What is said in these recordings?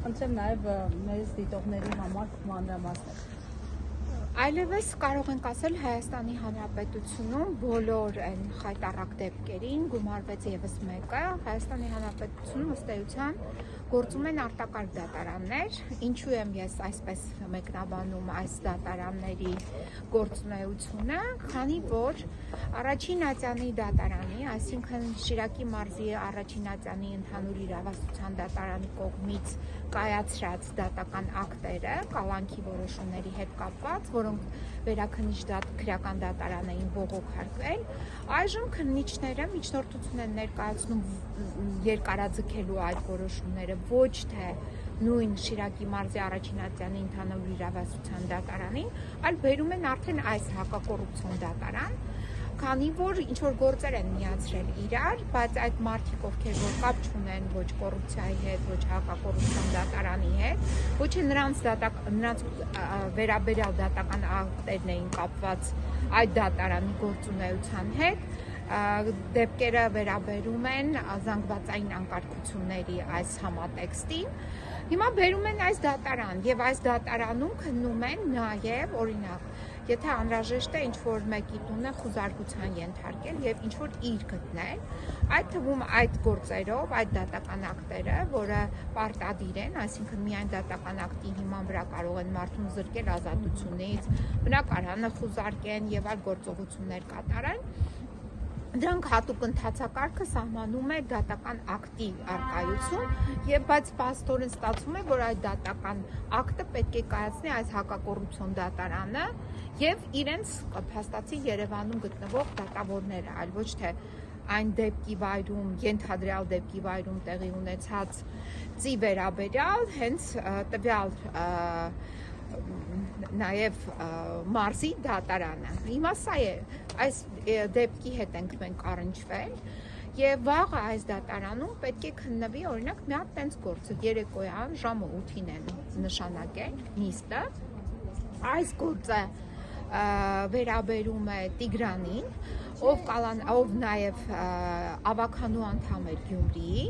Խնդրեմ նաև մեզ դիտողների համար մանրամասներ։ Այլևս կարող ենք ասել Հայաստանի Հանրապետությունում բոլոր այն խայտառակ դեպքերին գումարվեց եւս մեկը։ Հայաստանի Հանրապետությունում ըստ էության գործում են արտակարգ դատարաններ։ Ինչու եմ ես այսպես մեկնաբանում այս դատարանների գործունեությունը, քանի որ առաջին ատյանի դատարանի, այսինքն Շիրակի մարզի առաջին ատյանի ընդհանուր իրավասության դատարանի կողմից կայացրած դատական ակտերը կալանքի որոշումների հետ կապված, որոնք վերաքննիչ քրեական դատարան էին բողոքարկվել, այժմ քննիչները միջնորդություն են ներկայացնում երկարաձգելու այդ որոշումները ոչ թե նույն Շիրակի մարզի առաջին ատյանի ընդհանուր իրավասության դատարանին, այլ բերում են արդեն այս հակակոռուպցիոն դատարան, քանի որ ինչ որ գործեր են միացրել իրար, բայց այդ մարդիկ, ովքեր որ կապ չունեն ոչ կոռուպցիայի հետ, ոչ հակակոռուպցիոն դատարանի հետ, ոչ է նրանց վերաբերյալ դատական ակտերն էին կապված այդ դատարանի գործունեության հետ, դեպքերը վերաբերում են զանգվածային անկարգությունների այս համատեքստին։ Հիմա բերում են այս դատարան եւ այս դատարանում քննում են նաեւ օրինակ, եթե անհրաժեշտ է ինչ-որ մեկի տունը խուզարկության ենթարկել եւ ինչ-որ իր գտնել, այդ թվում այդ գործերով, այդ դատական ակտերը, որը պարտադիր են, այսինքն միայն դատական ակտի հիման վրա կարող են մարդուն զրկել ազատությունից, բնակարանը խուզարկեն եւ այլ գործողություններ կատարեն, դրանք հատուկ ընթացակարգը սահմանում է դատական ակտի առկայություն բայց փաստորեն ստացվում է, որ այդ դատական ակտը պետք է կայացնի այս հակակոռուպցիոն դատարանը եւ իրենց փաստացի Երևանում գտնվող դատավորները, այլ ոչ թե այն դեպքի վայրում, ենթադրյալ դեպքի վայրում տեղի ունեցած ծի վերաբերյալ հենց տվյալ նաև մարզի դատարանը։ Հիմա սա է, այս դեպքի հետ ենք մենք առնչվել եւ վաղը այս դատարանում պետք է քննվի օրինակ մի հատ տենց գործը երեկոյան ժամը 8-ին են նշանակել նիստը։ Այս գործը վերաբերում է Տիգրանին, ով նաև ավականու անդամ էր Գյումրիի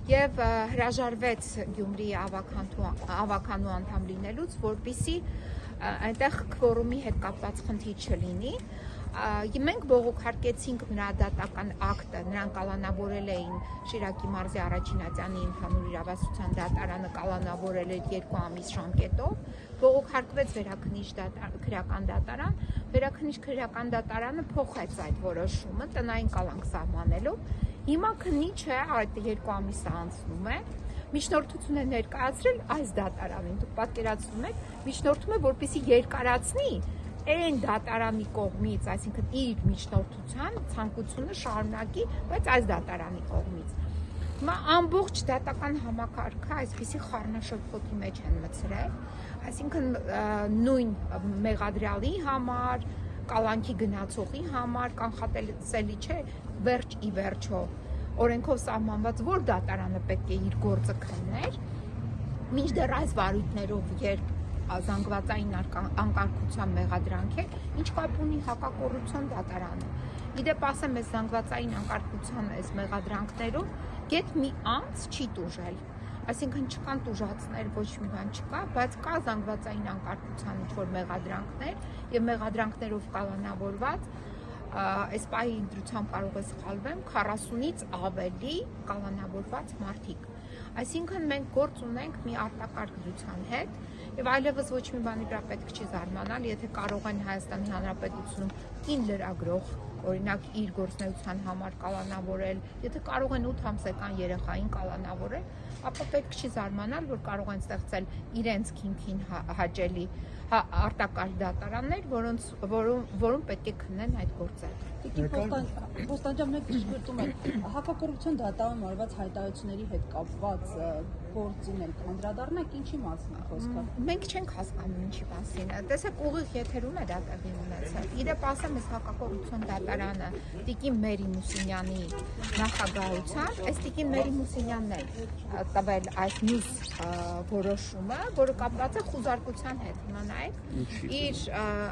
եւ հրաժարվեց Գյումրիի ավականու անդամ լինելուց, որպեսզի այնտեղ քվորումի հետ կապված խնդիր չլինի։ Մենք բողոքարկեցինք նրա դատական ակտը, նրան կալանավորել էին Շիրակի մարզի առաջին ատյանի ընդհանուր իրավասության դատարանը կալանավորել էր 2 ամիս ժամկետով, բողոքարկվեց վերաքննիչ քրեական դատարան, վերաքննիչ քրեական դատարանը փոխեց այդ որոշումը տնային կալանք սահմանելով։ Հիմա քննիչը այդ 2 ամիսը անցնում է, միջնորդություն է ներկայացրել այս դատարանին, դուք պատկերացնում եք, միջնորդում է, որպեսզի երկարացնի այն դատարանի կողմից, այսինքն իր միջնորդության ցանկությունը շարունակի, բայց այս դատարանի կողմից։ Հիմա ամբողջ դատական համակարգը այսպիսի խառնաշփոթի մեջ են մցրել, այսինքն նույն մեղադրյալի համար, կալանքի գնացողի համար կանխատեսելի չէ վերջ ի վերջո օրենքով սահմանված որ դատարանը պետք է իր գործը քններ, մինչդեռ այս վարույթներով երբ զանգվածային անկարգության մեղադրանք է, ինչ կապ ունի հակակոռուպցիոն դատարանը։ Իդեպ ասեմ, այս զանգվածային անկարգության այս մեղադրանքներով գեթ մի անձ չի տուժել, այսինքն չկան տուժածներ, ոչ մի բան չկա, բայց կա զանգվածային անկարգության ինչ-որ մեղադրանքներ եւ մեղադրանքներով կալանավորված այս պահի դրությամբ կարող է սխալվեմ 40-ից ավելի կալանավորված մարդիկ։ Այսինքն մենք գործ ունենք մի արտակարգ դրության հետ եւ այլևս ոչ մի բանի վրա պետք չի զարմանալ, եթե կարող են Հայաստանի Հանրապետությունում կին լրագրող օրինակ իր գործնեության համար կալանավորել, եթե կարող են 8 ամսական երեխային կալանավորել, ապա պետք չի զարմանալ, որ կարող են ստեղծել իրենց քիմքին հաճելի արտակարգ դատարաններ, որոնց պետք է քննեն այդ գործերը։ Պոստանջան մենք ճշգրտում ենք հակակոռուպցիոն դատարանում արված հայտարարությունների հետ կապված գործին էլ կանդրադառնանք, ինչի մասին է խոսքը։ Մենք չենք հասկանում ինչի մասին է։ Տեսեք, ուղիղ եթերում է դա տեղի ունեցել։ Իդեպ ասեմ, այս հակակոռուպցիոն դատարանը Տիկին Մերի Մուսինյանի նախագահությամբ, այս Տիկին Մերի Մուսինյանն է տվել այս մյուս որոշումը, որը կապված է խուզարկության հետ։ Հիմա նայեք, իր,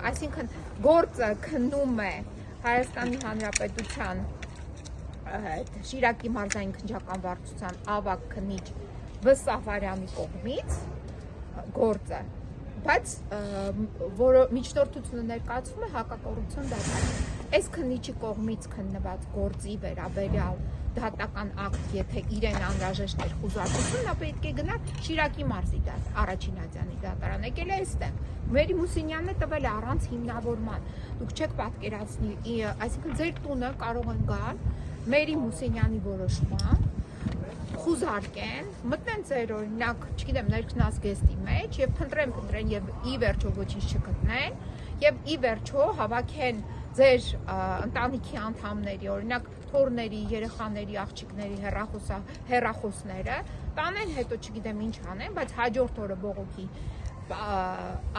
այսինքն գործը քննում է Հայաստանի Հանրապետության Շիրակի մարզային քննչական վարչության ավագ քննիչ Վսաֆարյանի կողմից գործը, բայց որը միջնորդությունը ներկայացվում է հակակոռուպցիոն դատարան։ Այս քննիչի կողմից քննված գործի վերաբերյալ դատական ակտ, եթե իրեն անհրաժեշտ էր խուզարկություն, նա պետք է գնա Շիրակի մարզի առաջին ատյանի դատարան, եկել է այստեղ։ Մերի Մուսինյանն է տվել առանց հիմնավորման։ Դուք չեք պատկերացնի, այսինքն ձեր տունը կարող են գալ Մերի Մուսինյանի որոշմամբ, խուզարկեն, մտնեն ձեր օրինակ, չգիտեմ, ներքնազգեստի մեջ եւ փնտրեն եւ ի վերջո ոչինչ չգտնեն եւ ի վերջո հավաքեն ձեր ընտանիքի անդամների, օրինակ թոռների, երեխաների, աղջիկների հեռախոսները, տանեն, հետո չգիտեմ ինչ անեն, բայց հաջորդ օրը բողոքի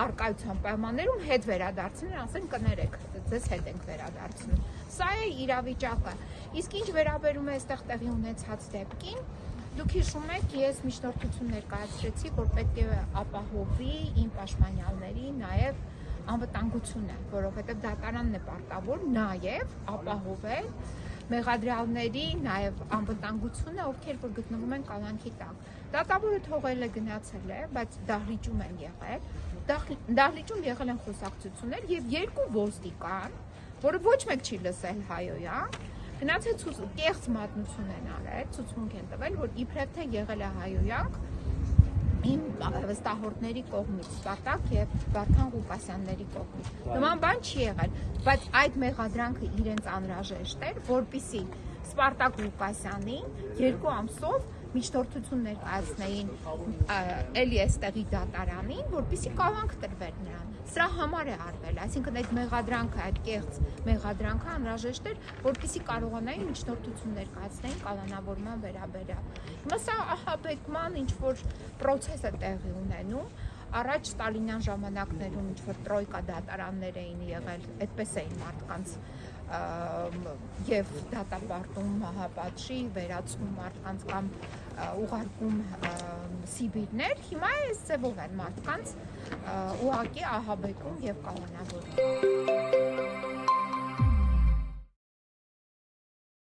արկայության պայմաններում հետ վերադարձնեն, ասեն կներեք, ձեզ հետ ենք վերադարձնում։ Սա է իրավիճակը։ Իսկ ինչ վերաբերում է այստեղ տեղի ունեցած դեպքին, դուք հիշում եք, ես միջնորդություն ներկայացրեցի, որ պետք է ապահովի իմ պաշտպանյալների նաև անվտանգությունը, որովհետև դատարանն է պարտավոր նաև ապահովել մեղադրյալների նաև անվտանգությունը, ովքեր որ գտնվում են կալանքի տակ։ Դատավորը թողել է, գնացել է, բայց դահլիճում են եղել։ Դահլիճում եղել են խոսակցություններ եւ երկու ոստիկան, որը ոչ մեկ չի լսել հայոյան, գնացել կեղծ մատնություն են արել, ցուցմունք են տվել, որ իբրև թե եղել է հայոյանք իմ վստահորդների կողմից, Սպարտակ եւ Վարդան Ղուկասյանների կողմից։ Նման բան չի եղել, բայց այդ մեղադրանքը իրենց անհրաժեշտ էր, որպիսի Սպարտակ Ղուկասյանին 2 ամսով միջնորդություն ներկայացնեին էլի էստեղի դատարանին, որպիսի կալանք տրվեր նրան։ Սրա համար է արվել, այսինքն այդ մեղադրանքը, այդ կեղծ մեղադրանքը անհրաժեշտ էր, որպիսի կարողանային միջնորդություն ներկայացնեին կալանավորման վերաբերյալ։ Հիմա սա ահաբեկման ինչ որ process է տեղի ունենում, առաջ Ստալինյան ժամանակներում ինչ որ տրոյկա դատարաններ էին եղել, այդպես էին մարդկանց եւ դատապարտում մահապատժի, վերացնում մարդկանց կամ ուղարկում Սիբիրներ, հիմա այս ձևով են մարդկանց ուղղակի ահաբեկում եւ կալանավորում։